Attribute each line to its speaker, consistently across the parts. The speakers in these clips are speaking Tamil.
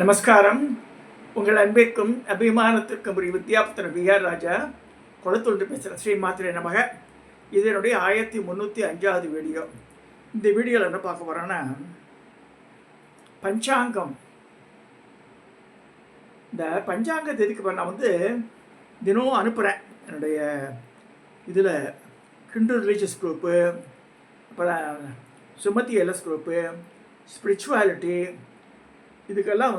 Speaker 1: நமஸ்காரம். உங்கள் அன்பிற்கும் அபிமானத்திற்கும் ஒரு வித்யாபுத்திர பிஆர் ராஜா குளத்தொன்று பேசுகிறேன். ஸ்ரீ மாத்திரை நமக. இதனுடைய 1305வது வீடியோ. இந்த வீடியோவில் என்ன பார்க்க போகிறோன்னா, பஞ்சாங்கம். இந்த பஞ்சாங்கத்தை எதுக்கு நான் தினமும் அனுப்புகிறேன் என்னுடைய இதில் ஹிந்து ரிலீஜியஸ் குரூப்பு, அப்புறம் சுமதி எல்எஸ் குரூப்பு, ஸ்பிரிச்சுவாலிட்டி, இதுக்கெல்லாம்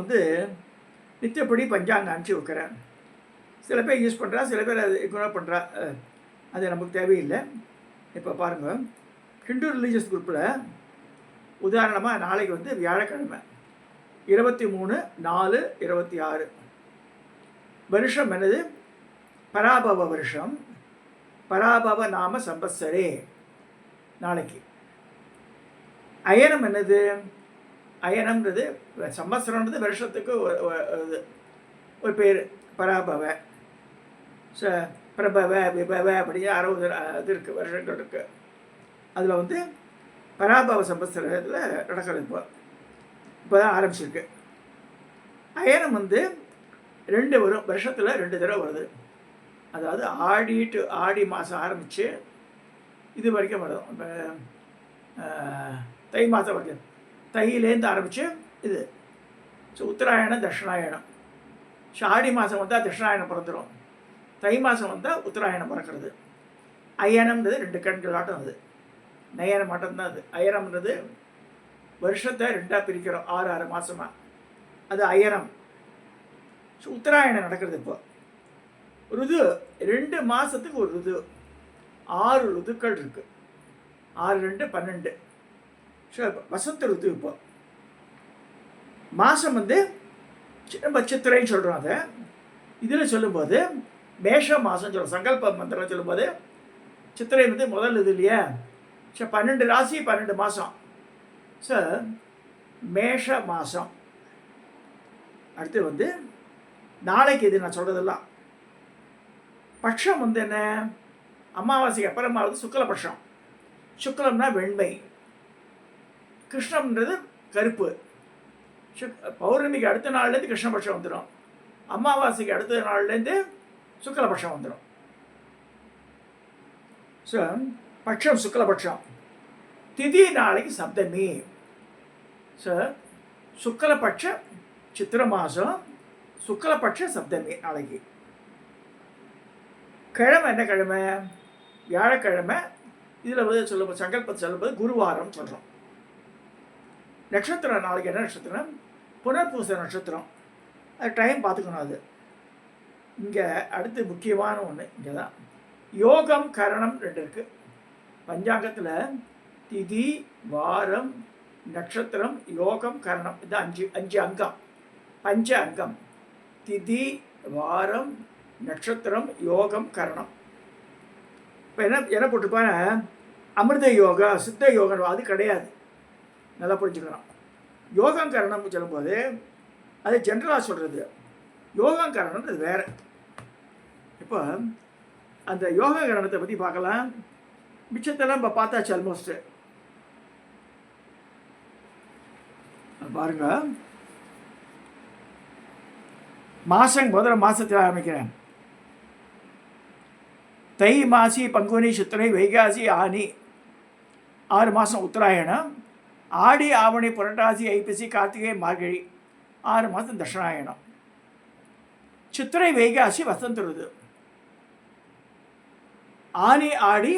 Speaker 1: நித்தியப்படி பஞ்சாங்கம் அனுப்பிச்சி வைக்கிறேன். சில பேர் யூஸ் பண்ணுறா, சில பேர் அது இக்னோர் பண்ணுறா. அது நமக்கு தேவையில்லை. இப்போ பாருங்கள், ஹிந்து ரிலீஜியஸ் குரூப்பில் உதாரணமாக நாளைக்கு வியாழக்கிழமை 23/4/26 வருஷம் என்னது? பராபவ வருஷம். பராபவ நாம சம்பத்சரே. நாளைக்கு அயனம் என்னது? அயனம்ன்றது சம்பத்சரம்ன்றது வருஷத்துக்கு ஒரு பேர். பராபவ, பிரபவ, விபவ, அப்படி 60 இது இருக்குது, வருஷங்கள் இருக்குது. அதில் பராபவ சம்பத்சரத்தில் நடக்கிறது. இப்போ தான் ஆரம்பிச்சிருக்கு. அயனம் 2 வரும், வருஷத்தில் 2 தடவை வருது. அதாவது ஆடி மாதம் ஆரம்பித்து இது வரைக்கும் வரும். இப்போ தை மாதம் வரைக்கும், தையிலேருந்து ஆரம்பித்து இது. ஸோ உத்தராயணம், தட்சிணாயணம். ஸோ ஆடி மாதம் வந்தால் தட்சிணாயணம் பிறந்துடும், தை மாதம் வந்தால் உத்தராயணம் பிறக்கிறது. அயனம்ன்றது 2 கண்களாட்டம். அது நயனம் மாட்டம்தான். அது அயனம்ன்றது வருஷத்தை 2ஆக பிரிக்கிறோம், 6 மாதமாக. அது அயனம். ஸோ உத்தராயணம் நடக்கிறது. இப்போ ருது 2 மாதத்துக்கு ஒரு ருது. 6 ருதுக்கள் இருக்குது. 6 2 12. ஸோ வசந்த ருது. இப்போ மாதம் நம்ம சித்திரைன்னு சொல்கிறோம். அதை இதில் சொல்லும்போது மேஷ மாதம் சொல்கிறோம். சங்கல்ப மந்திரம் சொல்லும்போது சித்திரை முதல் இது இல்லையா? ஸோ 12 ராசி 12 மாதம். ஸோ மேஷ மாதம். அடுத்து நாளைக்கு இது நான் சொல்கிறதெல்லாம் பட்சம் என்ன? அமாவாசைக்கு அப்புறமா சுக்லபட்சம். சுக்லம்னா வெண்மை, கிருஷ்ணம்ன்றது கருப்பு. பௌர்ணமிக்கு அடுத்த நாள்லேருந்து கிருஷ்ணபட்சம் வந்துடும். அமாவாசைக்கு அடுத்த நாள்லேருந்து சுக்லபட்சம் வந்துடும். ஸோ பட்சம் சுக்லபட்சம். திதி நாளைக்கு சப்தமி. ஸோ சுக்லபட்ச சித்திர மாதம், சுக்லபட்ச சப்தமி நாளைக்கு. கிழமை என்ன கிழமை? வியாழக்கிழமை. இதில் சொல்லும்போது சங்கல்பத்தை சொல்லும்போது குருவாரம் சொல்கிறோம். நட்சத்திரம் நாளைக்கு என்ன நட்சத்திரம்? புனர்பூச நட்சத்திரம். அது டைம் பார்த்துக்கணும். அது இங்கே அடுத்து முக்கியமான ஒன்று இங்கே தான். யோகம் கரணம் 2 இருக்குது பஞ்சாங்கத்தில். திதி, வாரம், நட்சத்திரம், யோகம், கரணம். இது 5 அங்கம், பஞ்ச அங்கம். திதி, வாரம், நட்சத்திரம், யோகம், கரணம். இப்போ என்ன போட்டிருப்பாங்க? அமிர்த யோகா, சித்த யோகம். அது கிடையாது. நல்லா புரிஞ்சுக்கணும். யோகம் கரணம் சொல்லும்போது அது ஜென்ரலாக சொல்கிறது. யோகம் கரணம் அது வேறு. இப்போ அந்த யோக கரணத்தை பற்றி பார்க்கலாம். மிச்சத்தெல்லாம் இப்போ பார்த்தாச்சு ஆல்மோஸ்ட்டு. பாருங்க, முதல்ல மாதத்தில் ஆரம்பிக்கிறேன். தை, மாசி, பங்குனி, சித்திரை, வைகாசி, ஆனி 6 மாதம் உத்தராயணம். ஆடி, ஆவணி, புரட்டாசி, ஐப்பசி, கார்த்திகை, மார்கழி 6 மாதம் தட்சிணாயணம். சித்திரை, வைகாசி வசந்த ருது. ஆனி, ஆடி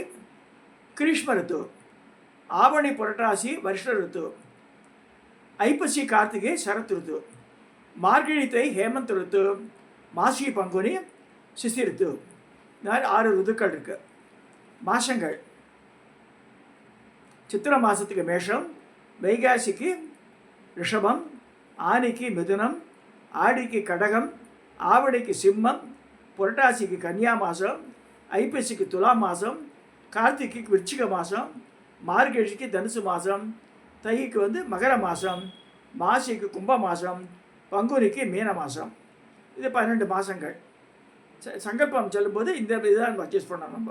Speaker 1: கிரீஷ்ம ருத்து. ஆவணி, புரட்டாசி வருஷ ருத்து. ஐப்பசி, கார்த்திகை சரத் ருத்து. மார்கழி, தை ஹேமந்த் ருத்து. மாசி, பங்குனி சிசி ருத்து. இந்த மாதிரி 6 ருதுக்கள் இருக்குது. மாசங்கள் சித்திர மாதத்துக்கு மேஷம், வைகாசிக்கு ரிஷபம், ஆனிக்கு மிதுனம், ஆடிக்கு கடகம், ஆவணிக்கு சிம்மம், புரட்டாசிக்கு கன்னியா மாதம், ஐப்பசிக்கு துலா மாதம், கார்த்திகைக்கு விருச்சிக மாதம், மார்கழிக்கு தனுசு மாதம், தைக்கு மகர மாதம், மாசிக்கு கும்ப மாதம், பங்குனிக்கு மீன மாதம். இது 12 மாதங்கள். சங்கல்பம் சொல்லும்போது இந்த இதுதான் பர்ச்சேஸ் பண்ணோம். நம்ம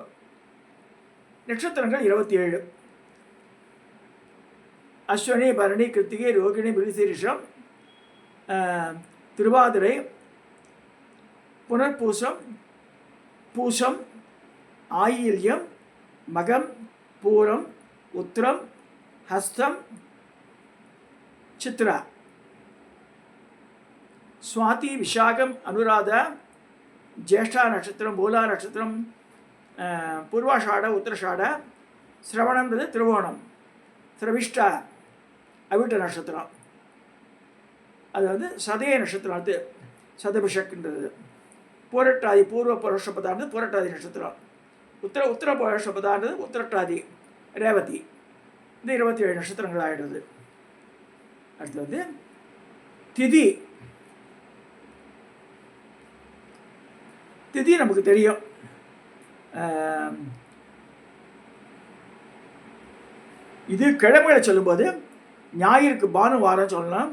Speaker 1: நட்சத்திரங்கள் 27. அஸ்வினி, பரணி, கிருத்திகை, ரோகிணி, மிருகசீரிஷம், திருவாதிரை, புனர்பூசம், பூசம், ஆயில்யம், மகம், பூரம், உத்திரம், ஹஸ்தம், சித்ரா, சுவாதி, விஷாகம், அனுராதா, ஜேஷ்டா நட்சத்திரம், மூலா நட்சத்திரம், பூர்வாஷாட, உத்தரஷாட, சிரவணம்ன்றது திருவோணம், சிரவிஷ்டா அவிட்ட நட்சத்திரம், அது வந்து சதய நட்சத்திரம், அது சதபிஷக்ன்றது, பூரட்டாதி பூர்வ புருஷபதான்றது பூரட்டாதி நட்சத்திரம், உத்தர புருஷபதான்றது உத்திரட்டாதி ரேவதி. இந்த 27 நட்சத்திரங்கள் ஆகிடுது. அடுத்து வந்து திதி. திதி நமக்கு தெரியும். இது கிழமைகளை சொல்லும்போது ஞாயிறுக்கு பானுவாரம் சொல்லலாம்,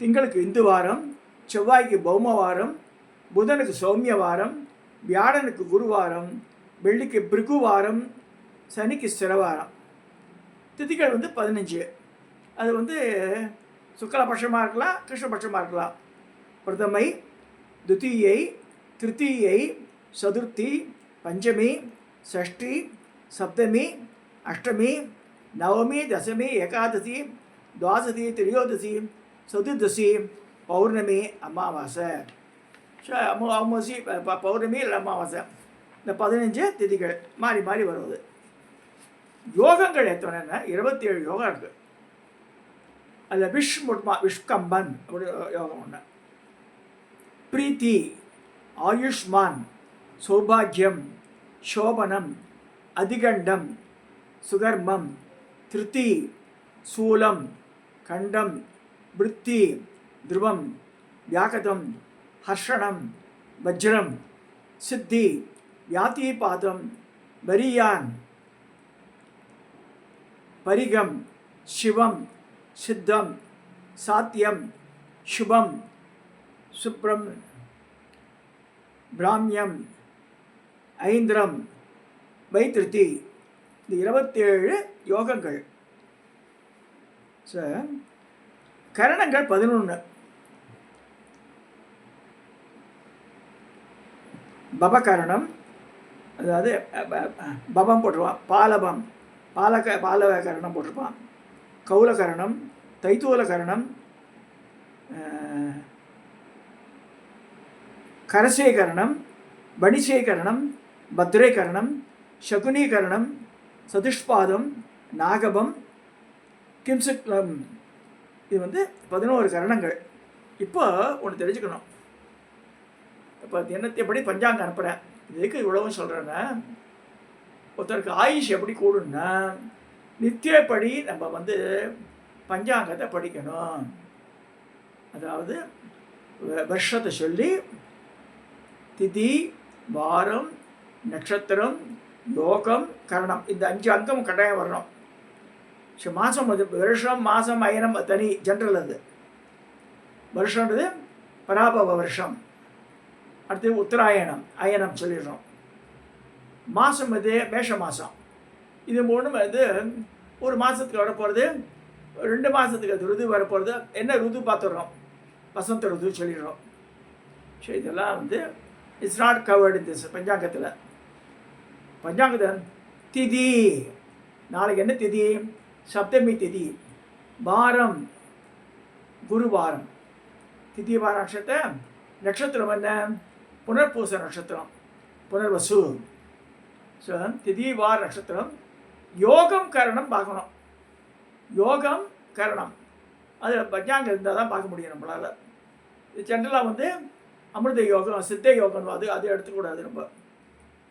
Speaker 1: திங்களுக்கு இந்து வாரம், செவ்வாய்க்கு பௌம வாரம், புதனுக்கு சௌமிய வாரம், வியாழனுக்கு குருவாரம், வெள்ளிக்கு பிருகு வாரம், சனிக்கு ஸ்திரவாரம். திதிகள் வந்து 15. அது வந்து சுக்லபட்சமாக இருக்கலாம், கிருஷ்ணபட்சமாக இருக்கலாம். பிரதமை, துதியை, திருத்தீயை, சதுர்த்தி, பஞ்சமி, ஷஷ்டி, சப்தமி, அஷ்டமி, நவமி, தசமி, ஏகாதசி, துவாதசி, திரியோதசி, சதுர்தசி, பௌர்ணமி, அமாவாசை. அமாவாசை பௌர்ணமி இல்லை அமாவாசை. இந்த 15 திதிகள் மாறி மாறி வருவது. யோகங்கள் எத்தனைன்னா 27 யோகம் இருக்குது. அதில் விஷ்கம்பன் அப்படி யோகம் ஒன்று, பிரீத்தி, ஆயுஷ்மான், சௌபாகியம், சோபனம், அதிகண்டம், சுகர்மம், திருத்தி, சூலம், கண்டம், விருத்தி, துருவம், வியாகதம், ஹர்ஷணம், வஜ்ரம், சித்தி, வியாதிபாதம், வரியான், பரிகம், சிவம், சித்தம், சாத்தியம், சுபம், சுப்ரம், பிராமியம், ஐந்திரம், வைத்திருத்தி. இந்த 27 யோகங்கள். கரணங்கள் 11. பபகரணம், அதாவது பபம் போட்டிருப்பான், பாலபம், பாலகரணம் போட்டிருப்பான், கௌலகரணம், தைத்தூலகரணம், கரசேகரணம், பணிசேகரணம், பத்ரேகரணம், சகுனீகரணம், சதுஷ்பாதம், நாகபம், கிம்சுக்லம். இது வந்து 11 கரணங்கள். இப்போ ஒன்று தெரிஞ்சுக்கணும். இப்போ எப்படி பஞ்சாங்கம் அனுப்புகிறேன், இதுக்கு இவ்வளவும் சொல்கிறேன்னா, ஒருத்தருக்கு ஆயுஷ் எப்படி கூடுன்னா நித்தியப்படி நம்ம வந்து பஞ்சாங்கத்தை படிக்கணும். அதாவது வருஷத்தை சொல்லி திதி, வாரம், நட்சத்திரம், யோகம், கரணம், இந்த 5 அங்கம் கட்டாயம் வரணும். மாதம் அது வருஷம், மாதம், அயனம் தனி ஜென்ரல். அது வருஷன்றது பராபவ வருஷம். அடுத்து உத்தராயணம், அயனம் சொல்லிடுறோம். மாதம் இது மேஷ மாதம். இது 3 இது ஒரு மாதத்துக்கு வரப்போகிறது, 2 மாதத்துக்கு அது ருது வரப்போகிறது. என்ன ருது பார்த்துடுறோம், வசந்த ருது சொல்லிடுறோம். ஸோ இதெல்லாம் வந்து it's not covered in this பஞ்சாங்கத்தில். பஞ்சாங்கத்தில் திதி, நாளைக்கு என்ன திதி, சப்தமி திதி, வாரம் குருவாரம், திதி வார நட்சத்திரம். நட்சத்திரம் என்ன, புனர்பூச நட்சத்திரம், புனர்வசு. ஸோ திதி வார நட்சத்திரம். யோகம் கரணம் பார்க்கணும். யோகம் கரணம் அது பஞ்சாங்கம் இருந்தால் தான் பார்க்க முடியும் நம்மளால். இது ஜென்ரலாக வந்து அமிர்த யோகம், சித்த யோகம், அது எடுத்துக்கூடாது. நம்ம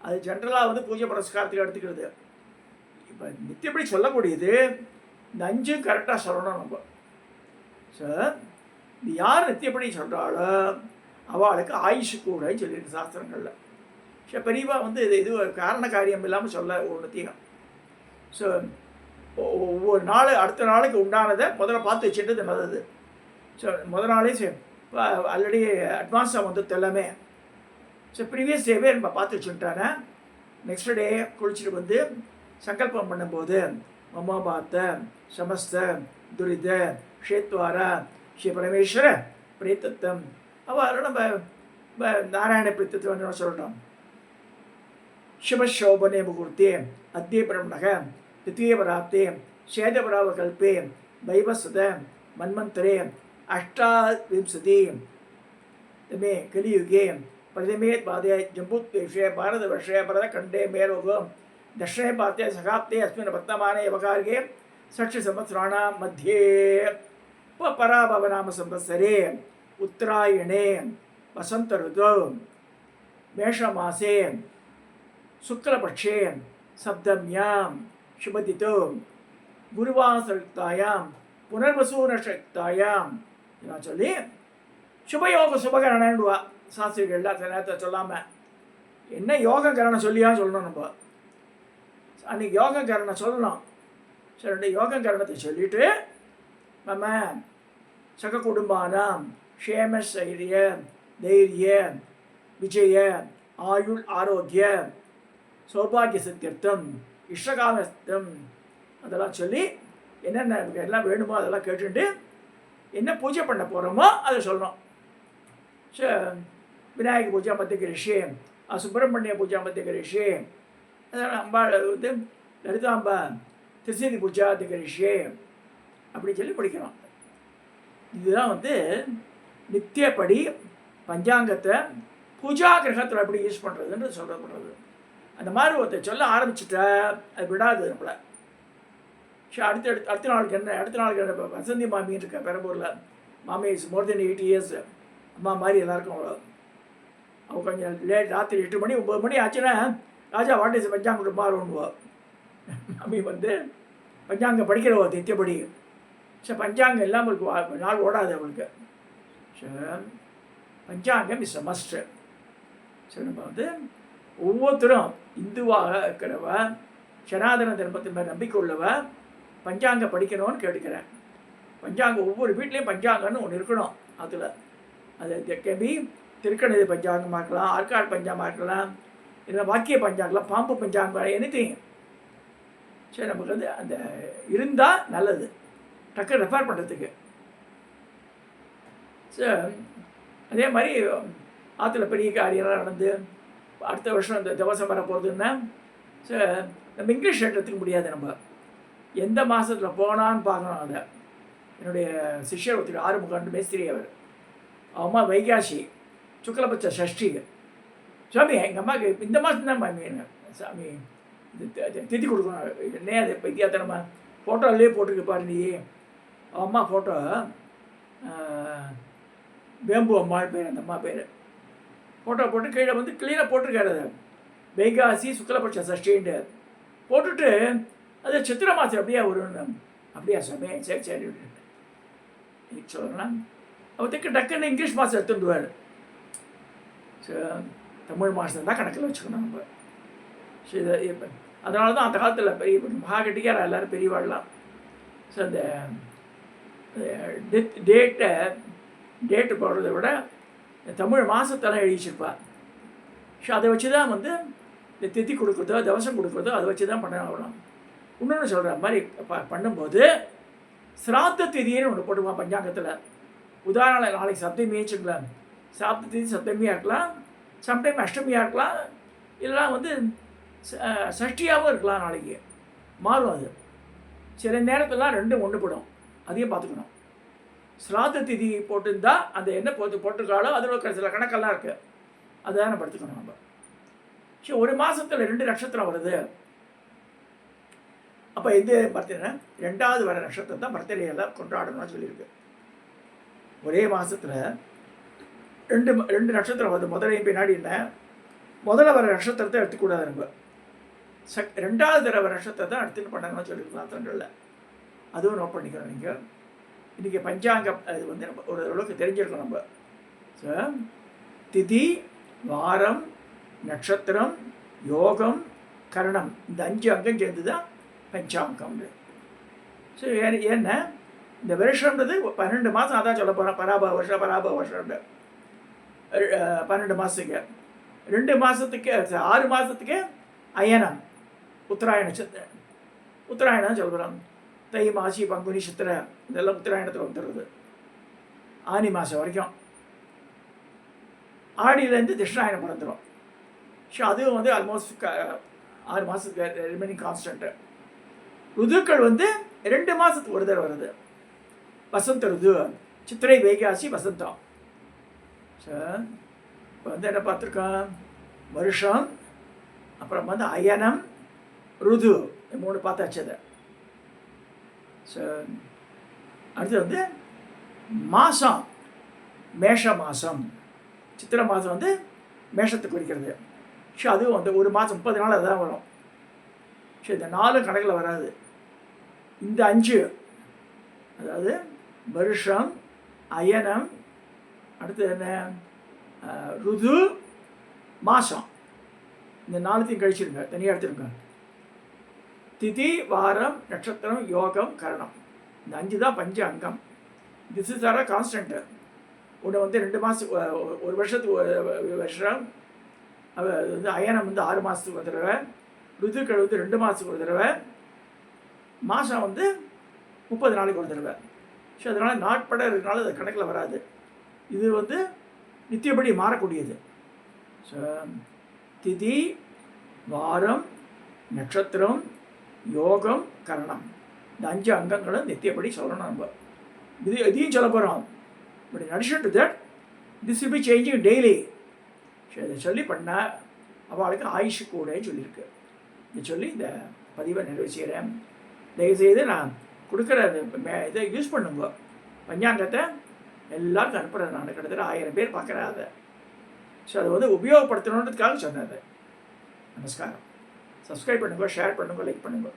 Speaker 1: அது ஜென்ரலாக வந்து பூஜை புரஸ்காரத்துக்கு எடுத்துக்கிறது. இப்போ நித்தியப்படி சொல்லக்கூடியது இந்த 5 கரெக்டாக சொல்லணும் நம்ம. ஸோ இது யார் நித்தியப்படி சொல்கிறாளோ அவளுக்கு ஆயுஷு கூட சொல்லியிருக்கு சாஸ்திரங்களில். ஸோ பெரியவா வந்து இது காரண காரியம் இல்லாமல் சொல்ல ஒன்றுத்தையும். ஸோ ஒவ்வொரு நாள் அடுத்த நாளைக்கு உண்டானதை முதல்ல பார்த்து வச்சுட்டு நல்லது. ஸோ முதல் நாளே ஆல்ரெடி அட்வான்ஸாக வந்துட்டு எல்லாமே. ஸோ ப்ரீவியஸ் டேவே நம்ம பார்த்து வச்சுட்டானே, நெக்ஸ்ட் டே குளிச்சுட்டு வந்து சங்கல்பம் பண்ணும்போது மமபாத்த சமஸ்த துரித க்ஷேத்வார ஸ்ரீ பரமேஸ்வர பிரேத்தத்தம் அவள் நம்ம நாராயண பிரேத்தத்தை சொல்கிறோம். शिवशोभने मुहूर्ते अद्य ब्रह्मणः द्वितीयवराब्दे शेदवरावकल्पे वैवस्वत मन्वन्तरे अष्टाविंशतितमे कलियुगे प्रथमे पादे जम्बूद्वीपे भारतवर्षे भरतखण्डे मेरोगो दक्षिणे पादे शताब्दे अस्मिन् वर्तमाने अवकार्ये षट्संवत्सराणां मध्ये पराभवनाम संवत्सरे उत्तरायणे वसंत ऋतौ मेषमासे शुक्लपक्षे सप्तम्यां शुभतिथौ गुरुवासरयुक्तायां पुनर्वसु நட்சத்திரத்தாயாம் சொல்லி சுபயோக சுபகரணன்டுவா சாஸ்திரிகள் எல்லா நேரத்தை சொல்லாமல் என்ன யோக கரணம் சொல்லியா சொல்லணும். நம்ம அன்றைக்கி யோக கரணம் சொல்லணும். சரி, யோக கரணத்தை சொல்லிவிட்டு நம்ம சக குடும்பானாம் க்ஷேம சைரிய தைரிய விஜய ஆயுள் ஆரோக்கிய சௌபாகிய சத்தியர்த்தம் இஷ்டகாமஸ்தம் அதெல்லாம் சொல்லி என்னென்ன எல்லாம் வேணுமோ அதெல்லாம் கேட்டுட்டு என்ன பூஜை பண்ண போகிறோமோ அதை சொல்லணும். விநாயக பூஜா மத்தியகரிஷி, சுப்பிரமணிய பூஜா மத்தியகரிஷி, அதனால் அம்பாள் வந்து லலிதாம்பா திருசேதி பூஜா திகரிஷி அப்படின்னு சொல்லி படிக்கிறோம். இதுதான் வந்து நித்தியப்படி பஞ்சாங்கத்தை பூஜா கிரகத்தில் எப்படி யூஸ் பண்ணுறதுன்னு சொல்லப்படுறது. அந்த மாதிரி ஒருத்தர் சொல்ல ஆரம்பிச்சுட்டா அது விடாது நம்மளை. அடுத்த நாளுக்கு என்ன இப்போ வசந்தி மாமின்னு இருக்கா பெரம்பூரில். மாமி இஸ் மோர் தென் 80 years அம்மா மாதிரி எல்லாருக்கும் அவ்வளோ. அவள் கொஞ்சம் லேட் ராத்திரி 8 மணி 9 மணி ஆச்சுன்னா ராஜா வாட்டிஸ் பஞ்சாங்கம் மாறுவோம். மாமி வந்து பஞ்சாங்கம் படிக்கிறவோ நித்தியப்படி. சரி, பஞ்சாங்கம் இல்லாமல் அவளுக்கு நாள் ஓடாது அவளுக்கு. பஞ்சாங்கம் இஸ் அ மஸ்ட். சரி, நம்ம வந்து ஒவ்வொருத்தரும் இந்துவாக இருக்கிறவ சனாதன தர்மத்தின் மேல் நம்பிக்கை உள்ளவ பஞ்சாங்கம் படிக்கணும்னு கேட்டுக்கிறேன். பஞ்சாங்கம் ஒவ்வொரு வீட்லேயும் பஞ்சாங்கம்னு ஒன்று இருக்கணும். அதில் அது கேபி திருக்கணித பஞ்சாங்கமாக இருக்கலாம், ஆற்காடு பஞ்சாங்கமாக இருக்கலாம், இல்லை வாக்கிய பஞ்சாங்கலாம், பாம்பு பஞ்சாங்கம், எனிதிங். சரி, நமக்கு வந்து அந்த இருந்தால் நல்லது டக்கு ரெஃபர் பண்ணுறதுக்கு. சரி, அதே மாதிரி ஆற்றுல பெரிய காரியெல்லாம் நடந்து அடுத்த வருஷம் இந்த திவசம் வர போகிறதுன்னா நம்ம இங்கிலீஷ் எடுத்துக்க முடியாது. நம்ம எந்த மாதத்தில் போனான்னு பார்க்கணும். அதை என்னுடைய சிஷ்யர் ஒருத்தர் ஆறுமுகன் மேஸ்திரி, அவர் அம்மா வைகாசி சுக்லபட்ச ஷஷ்டி. சாமி எங்கள் அம்மாவுக்கு இந்த மாதம் தான் மாமி சாமி தித்தி கொடுக்கணும். என்ன அது பைத்தியாத்த நம்ம ஃபோட்டோவிலே போட்டிருக்கு பாரு நீ. அம்மா ஃபோட்டோ வேம்பு அம்மாள் பேர், அந்த அம்மா பேர். ஃபோட்டோ போட்டு கீழே வந்து கிளீனாக போட்டிருக்காரு. அது வைகாசி சுக்லபட்ச சஷ்டின்ட்டு போட்டுட்டு அது சித்திரை மாதம் அப்படியே வரும்னு. அப்படியா சாமி, சரி சரி சொல்லலாம். அவர் டக்குன்னு இங்கிலீஷ் மாதம் எடுத்துட்டுவார். தமிழ் மாதம் தான் கணக்கில் வச்சுக்கணும் நம்ம. சரி, இப்போ அதனால தான் அந்த காலத்தில் பெரிய மகா கட்டிக்கார எல்லோரும் பெரியவாடலாம். ஸோ அந்த டேட்டு போடுறத விட தமிழ் மாதத்தெல்லாம் எழுதிச்சிருப்பாள். ஸோ அதை வச்சு தான் வந்து இந்த தித்தி கொடுக்குறதோ தவசம் கொடுக்குறதோ அதை வச்சு தான் பண்ண ஆகணும். இன்னொன்று சொல்கிற மாதிரி பண்ணும்போது சிராத்த திதின்னு ஒன்று போட்டுருவான் பஞ்சாங்கத்தில். உதாரணம், நாளைக்கு சப்தமியே வச்சுக்கலாம். சாப்த திதி சப்தமியாக இருக்கலாம், சம்டைம் அஷ்டமியாக இருக்கலாம், இல்லைனா வந்து சஷ்டியாகவும் இருக்கலாம். நாளைக்கு மாறும் அது. சில நேரத்திலாம் ரெண்டும் ஒன்று போடும். அதையும் பார்த்துக்கணும். சிராத்த திதி போட்டிருந்தால் அந்த என்ன போட்டிருக்காலோ அதில் சில கணக்கெல்லாம் இருக்குது. அதுதான் படுத்துக்கணும் நம்ம. சரி, ஒரு மாதத்தில் 2 நட்சத்திரம் வருது. அப்போ எது பார்த்தீங்கன்னா 2வது வர நட்சத்திரம் தான் பர்த்டே எல்லாம் கொண்டாடணும்னு சொல்லியிருக்கு. ஒரே மாதத்தில் 2 நட்சத்திரம் வருது. முதலையும் பின்னாடி இல்லை, முதல்ல வர நட்சத்திரத்தை எடுத்துக்கூடாது நம்ம. 2வது வர நட்சத்திரத்தை எடுத்துன்னு பண்ணணும்னு சொல்லியிருக்கோம் சாஸ்திரங்களில். அதுவும் நோட் பண்ணிக்கிறோம் நீங்கள். இன்றைக்கி பஞ்சாங்கம் அது வந்து நம்ம ஓரளவுக்கு தெரிஞ்சிருக்கோம் நம்ம. ஸோ திதி, வாரம், நட்சத்திரம், யோகம், கரணம், இந்த 5 அங்கம் சேர்ந்து தான் பஞ்சாங்கம். ஸோ ஏன்னா இந்த வருஷன்றது 12 மாதம். அதான் சொல்ல போகிறோம், பராப வருஷம் 12 மாதத்துக்கு. 2 மாதத்துக்கு 6 மாதத்துக்கு அயனம் உத்தராயணம் சொல்கிறோம். தை, மாசி, பங்குனி, சித்திரை இதெல்லாம் உத்தராயணத்தில் வந்துடுறது. ஆனி மாதம் வரைக்கும். ஆடியிலேருந்து தட்சிணாயனம் பிறந்துடும். ஸோ அதுவும் வந்து ஆல்மோஸ்ட் 6 மாதத்துக்கு ரிமைனிங் கான்ஸ்டன்ட்டு. ருதுக்கள் வந்து 2 மாதத்துக்கு ஒரு தடவை வருது. வசந்த ருது, சித்திரை வைகாசி வசந்தம். ஸோ இப்போ வந்து என்ன பார்த்துருக்கோம், வருஷம், அப்புறம் வந்து அயனம், ருது, 3 பார்த்தாச்சு அதை. ஸோ அடுத்து வந்து மாதம், மேஷ மாதம், சித்திரை மாதம் வந்து மேஷத்தை குறிக்கிறது. ஸோ அதுவும் வந்து ஒரு மாதம் 30 நாள் அதுதான் வரும். ஸோ இந்த 4 கணக்கில் வராது. இந்த 5, அதாவது வருஷம், அயனம், அடுத்து என்ன, ருது, மாதம், இந்த 4த்தையும் கழிச்சிருங்க, தனியாக எடுத்துருங்க. திதி, வாரம், நட்சத்திரம், யோகம், கரணம், இந்த 5 தான் பஞ்ச அங்கம். This is are constant. ஒன்று வந்து 2 மாதத்துக்கு, ஒரு வருஷத்துக்கு ஒரு வருஷம். அது வந்து அயனம் வந்து 6 மாதத்துக்கு ஒரு தடவை, ருதுக்கள் வந்து 2 மாதத்துக்கு ஒரு தடவை, மாதம் வந்து 30 நாளைக்கு ஒரு தடவை. ஸோ அதனால் நாட்பட இருக்கிறனால அது கணக்கில் வராது. இது வந்து நித்தியப்படி மாறக்கூடியது. ஸோ திதி, வாரம், நட்சத்திரம், யோகம், கரணம், இந்த 5 அங்கங்களை நித்தியப்படி சொல்லணும். நம்ம இதையும் சொல்ல போகிறோம். But in addition to that this will be changing daily. So இதை சொல்லி பண்ணால் அவளுக்கு ஆயுஷு கூடன்னு சொல்லியிருக்கு. இதை சொல்லி இந்த பதிவை நிறைவு செய்கிறேன். தயவுசெய்து நான் கொடுக்குற இதை யூஸ் பண்ணுங்க. பஞ்சாங்கத்தை எல்லாருக்கும் அனுப்புகிறேன். நான் கிட்டத்தட்ட 1000 பேர் பார்க்குறேன் அதை. ஸோ அதை வந்து உபயோகப்படுத்தணுன்றதுக்காக சொன்னது. நமஸ்காரம். சப்ஸ்கிரைப் பண்ணுங்க, ஷேர் பண்ணுங்க, லைக் பண்ணுங்க.